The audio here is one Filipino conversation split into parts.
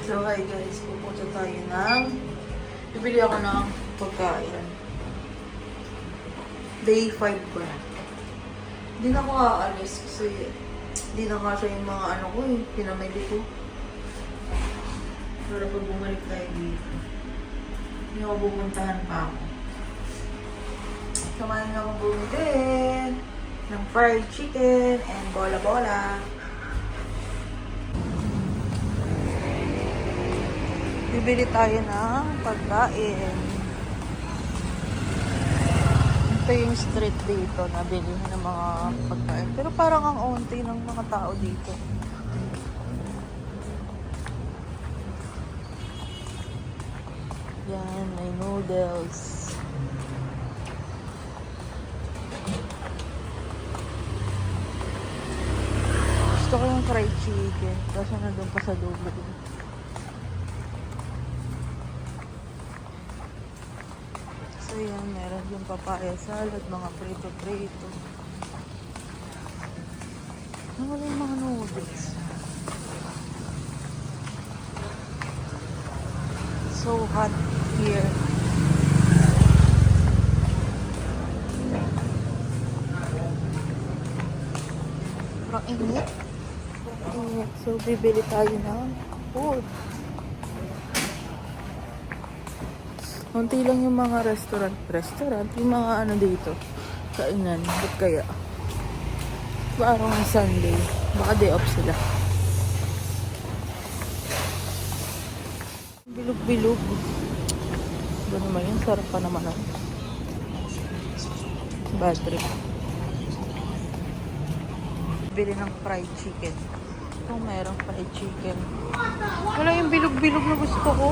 So hi guys, pupunta tayo ng bibili ako ng pagkain. Day 5 ko na. Hindi na ako aalis kasi hindi na kasya yung mga ano ko pinamili ko. Para pag bumalik tayo dito, hindi ako pupuntahan pa ako. Kumain na akong bumili ng fried chicken and bola-bola. Bibili tayo ng pagkain. Ito yung street dito na bilihan ng mga pagkain. Pero parang ang onti ng mga tao dito. Yan, may noodles. Gusto ko yung fried chicken. Kasi nandun pa sa dulo. So yan, meron yung papaya salad, mga prito-prito. Wala yung mga noodles. So hot here. Parang init. Init. So bibili tayo ng food. Kunti lang yung mga restaurant, yung mga ano dito, kainan. Ba't kaya? Parang Sunday. Baka day off sila. Bilog-bilog. Ba naman yun? Sarap pa naman. Bad trip. Bili ng fried chicken. Kung mayroong fried chicken. Wala yung bilog-bilog na gusto ko.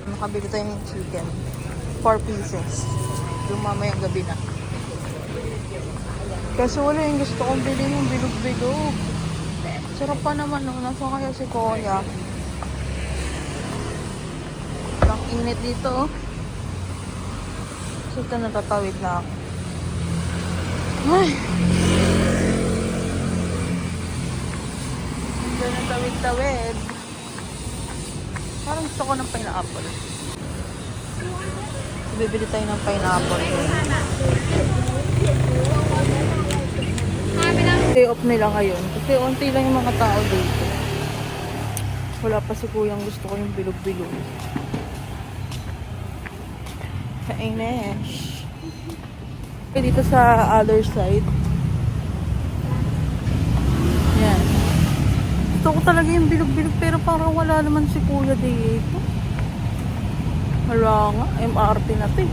Nakabili tayo ng chicken. 4 pieces. Mamayang gabi na. Kasi wala yung gusto kong bilhin yung bilog-bilog. Sarap pa naman nung nasa kaya si Kuya. Ang init dito. So ito natatawid na ako. Ay! Ganun tawid-tawid. Parang gusto ko ng pineapple. Bibili tayo ng pineapple. Day off nila ngayon. Kasi unti lang yung mga tao dito. Wala pa si Kuyang gusto ko yung bilog-bilog. Kainesh. Dito sa other side. Yan. Gusto ko talaga yung bilog-bilog pero parang wala naman si Kuya dito. Wala nga. MRT na to eh.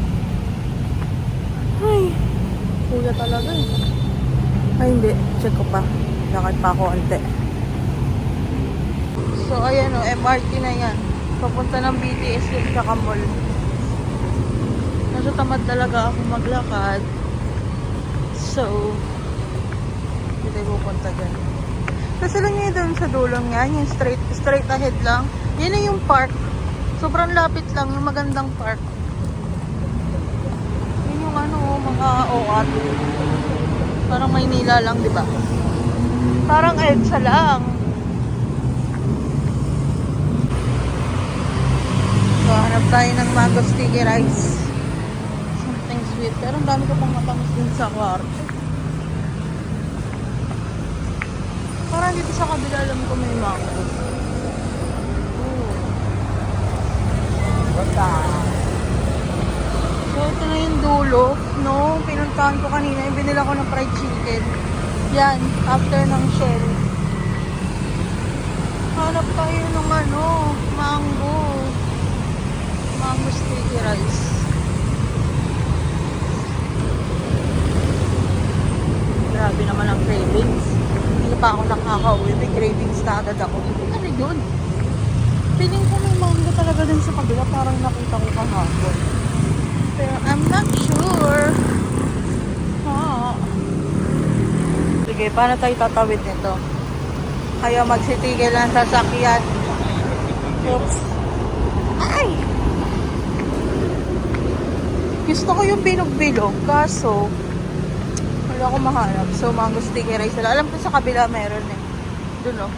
Ay. Kuya talaga eh. Ay hindi. Check ko pa. Lakad pa ako ante. So ayan o. MRT na yan. Papunta ng BTS yung tsaka mall. Nasa tamad talaga ako maglakad. So hindi tayo pupunta dyan. Kasi lang nyo doon sa dulong yan, yung straight ahead lang. Yun na yung park. Sobrang lapit lang, yung magandang park. Yun yung ano, mga OAT. Parang Maynila lang, di ba? Parang EDSA lang. So, hanap tayo ng mango sticky rice. Something sweet. Pero ang dami ko pang matamis din sa kwarto. Parang dito sa kabila alam ko may mango. So ito na yung dulo. No, pinuntahan ko kanina. Yung binila ko ng fried chicken. Yan, after ng shell. Hanap tayo ng ano, mango. Mango sticky rice. Grabe naman ang cravings. Hindi pa ako nakaka-uwi. May cravings na agad ako. Ano yun? Piling ko may mango talaga dun sa kabila. Parang nakita ko kahapon. Pero I'm not sure. Ha. Sige, paano tayo tatawid nito? Ayaw magsitigil ang sasakyan. Oops. Ay! Gusto ko yung bilog-bilog. Kaso, Wala akong mahanap. So, mango sticky rice sila. Alam ko sa kabila meron eh. Doon oh.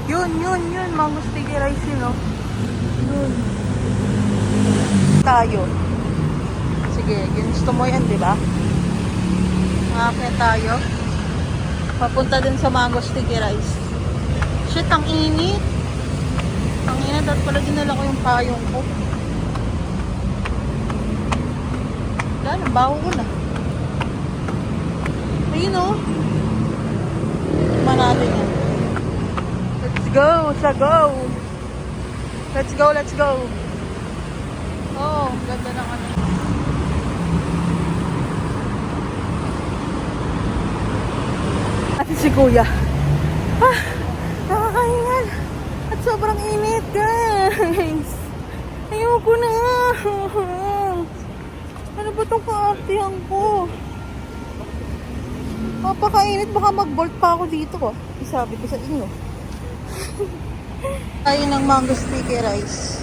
Yun. Yun. Mango sticky rice yun oh. Yun. Tayo. Sige, ginusto mo yan, di ba? Makakaya tayo. Papunta din sa mango sticky rice. Shit, ang init. Ang init at pala dinala ko yung payong ko. Dahil, ang baho ko na. Ayun o. Manalo yan. Let's go, sa go. Let's go. Oh, ganda ng ano. At si Kuya. Nakakahingal. At sobrang init, guys. Ayoko na. Ano ba itong kaartihan ko? Napakainit. Baka mag-bolt pa ako dito. Isabi ko sa inyo. Tayo ng mango sticky rice.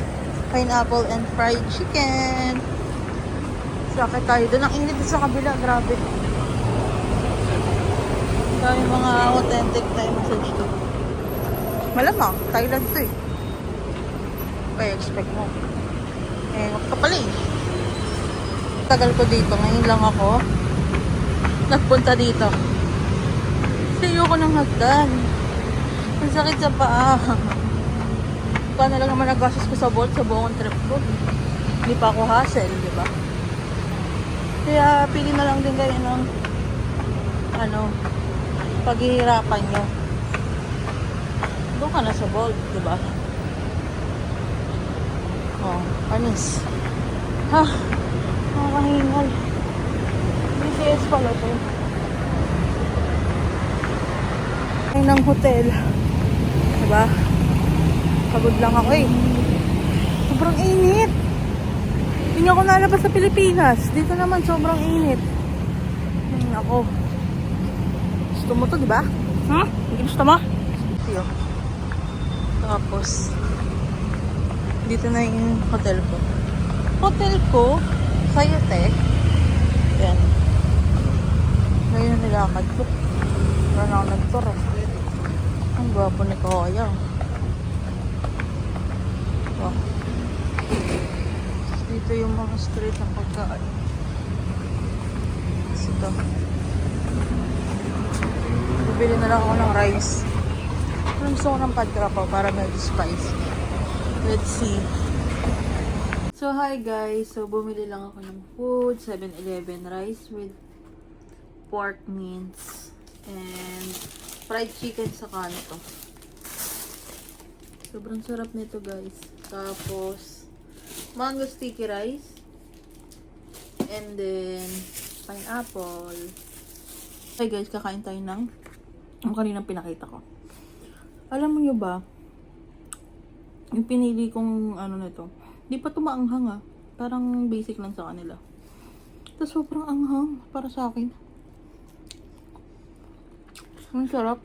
Pineapple and fried chicken. Sakit tayo doon. Ang init sa kabila. Grabe. Tayo mga authentic Thai massage to. Malamang. Thailand to eh. Kaya expect mo. Eh, magkapala eh. Tagal ko dito. Ngayon lang ako nagpunta dito. Kasi ayoko ng hagdan. Ang sakit sa paa. Paano lang naman nag-gastos ko sa Bolt sa buong trip ko. Hindi pa ako hassle, di ba? Kaya pili na lang din kayo ng paghihirapan nyo. Doon ka na sa Bolt, di ba? Oh, panis. Ha? Nakakahingal. BTS pala to. Ay, ng hotel. Diba? Pagod lang ako eh. Sobrang init. Hindi ako nalabas sa Pilipinas. Dito naman sobrang init. Ay, nako. Gusto mo to, diba? Ha? Hindi gusto mo? Ito. Tapos, dito na yung hotel ko. Hotel ko, Sayate. Yan. Ngayon na nilakad ko. Wala na ako nagturo. Ang gwapo ni Kuya. Wow. Dito yung mga street ng pagkaan. Ito. Bibili na lang ako ng rice. Gusto ko ng padrapaw para medyo spicy. Let's see. So, hi guys. So, bumili lang ako ng food. 7-Eleven rice with pork mince and fried chicken sa kanto. Sobrang sarap nito guys. Tapos, mango sticky rice. And then, pineapple. Hey guys, kakain tayo ng ang kaninang pinakita ko. Alam mo nyo ba, yung pinili kong nito, di pa tumaanghang ah. Parang basic lang sa kanila. Tapos sobrang anghang para sa akin. Ang sarap.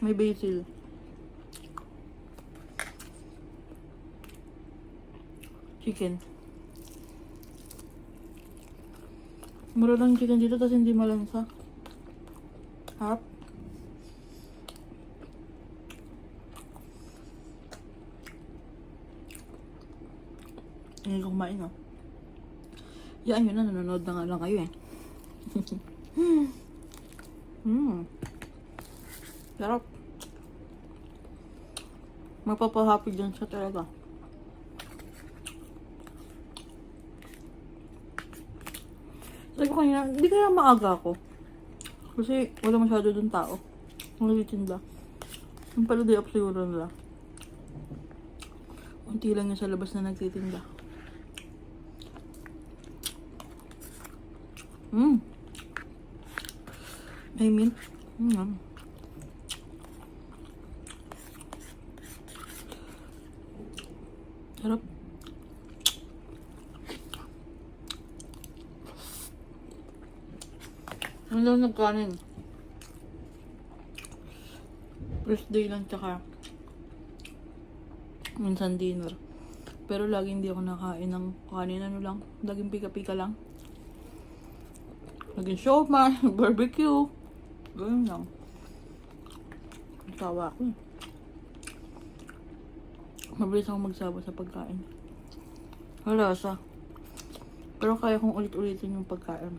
May basil. Chicken. Mura lang chicken dito tapos hindi malansa. Hap. Hindi ko kumain oh. Yan yun na, nanonood na nga lang kayo eh. Sarap. Magpapahappy dyan siya talaga. Sabi ko kanina, hindi kaya maaga ako. Kasi wala masyado dun tao. Ang nagtitinda. Yung pala day off siguro nila. Unti lang yung sa labas na nagtitinda. May mint. Sarap. Ano lang nagkanin? First day lang tsaka minsan dinner. Pero lagi hindi ako nakain ng kanin, ano lang, laging pika-pika lang. Laging siomai, barbecue. Ganun lang. Tawa ako. Mabilis ako magsawa sa pagkain. Wala sa. Pero kaya kong ulit-ulitin yung pagkain.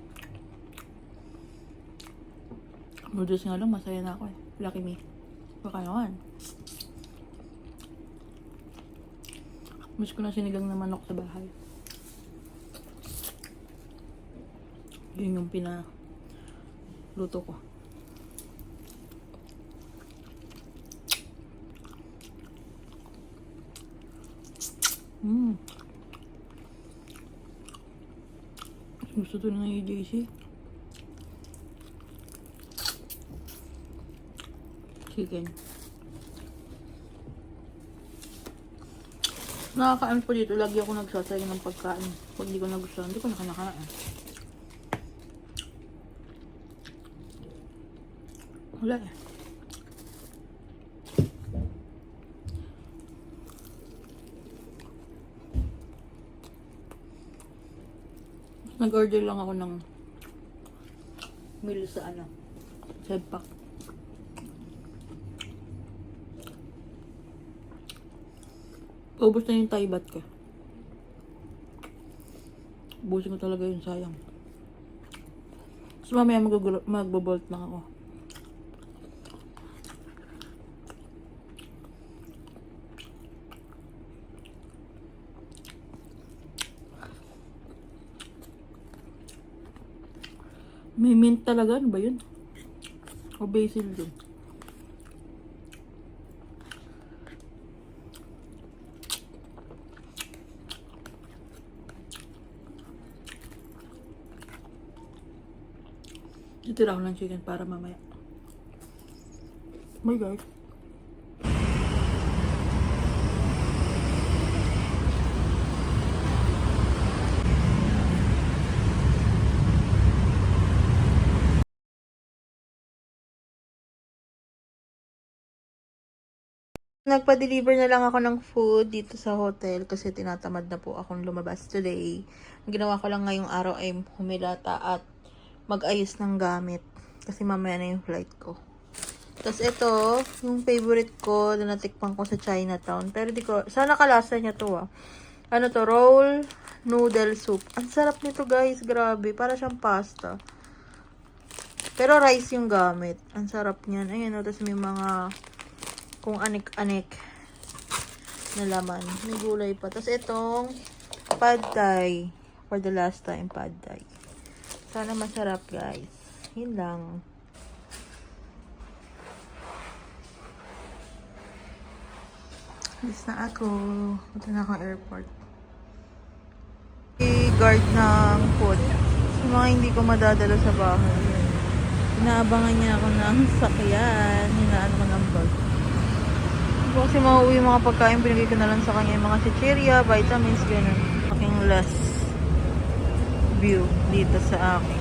Noodles nga lang, masaya na ako eh. Lucky me. Baka naman. Miss ko na sinigang na manok sa bahay. Yun yung luto ko. Gusto to na ng JC. Chicken. Nakakaano po dito. Lagi ako nagsasayang ng pagkain. Pag di ko nagustuhan, hindi ko nakanakain. Wala eh. Nag-order lang ako ng meal sa Sedpak. Ubus na yung taybat ko. Ubusin ko talaga yun, sayang. So mamaya magbo-bolt lang ako. May mint talaga, ano ba yun? O basil din. Titira ko ng chicken para mamaya. Oh my God. Nagpa-deliver na lang ako ng food dito sa hotel kasi tinatamad na po akong lumabas today. Ang ginawa ko lang ngayong araw ay humilata at mag-ayos ng gamit kasi mamaya na yung flight ko. Tapos ito, yung favorite ko na natikpan ko sa Chinatown. Pero di ko, sana kalasa niya to ah. Ano to? Roll noodle soup. Ang sarap nito guys, grabe. Para siyang pasta. Pero rice yung gamit. Ang sarap niyan. Ayan o, tapos may mga kung anik-anik na laman. May gulay pa. Tapos itong pad thai. For the last time, pad thai. Sana masarap guys. Yun lang. Alis na ako. Punta na akong airport. Guard ng food. Sa mga hindi ko madadala sa bahay. Inaabangan niya ako ng sakyan. Hinaan ko ng bag. Kasi mauwi yung mga pagkain, binigay ko na lang sa kanya yung mga chichirya, vitamins, gano'n. Aking last view dito sa akin.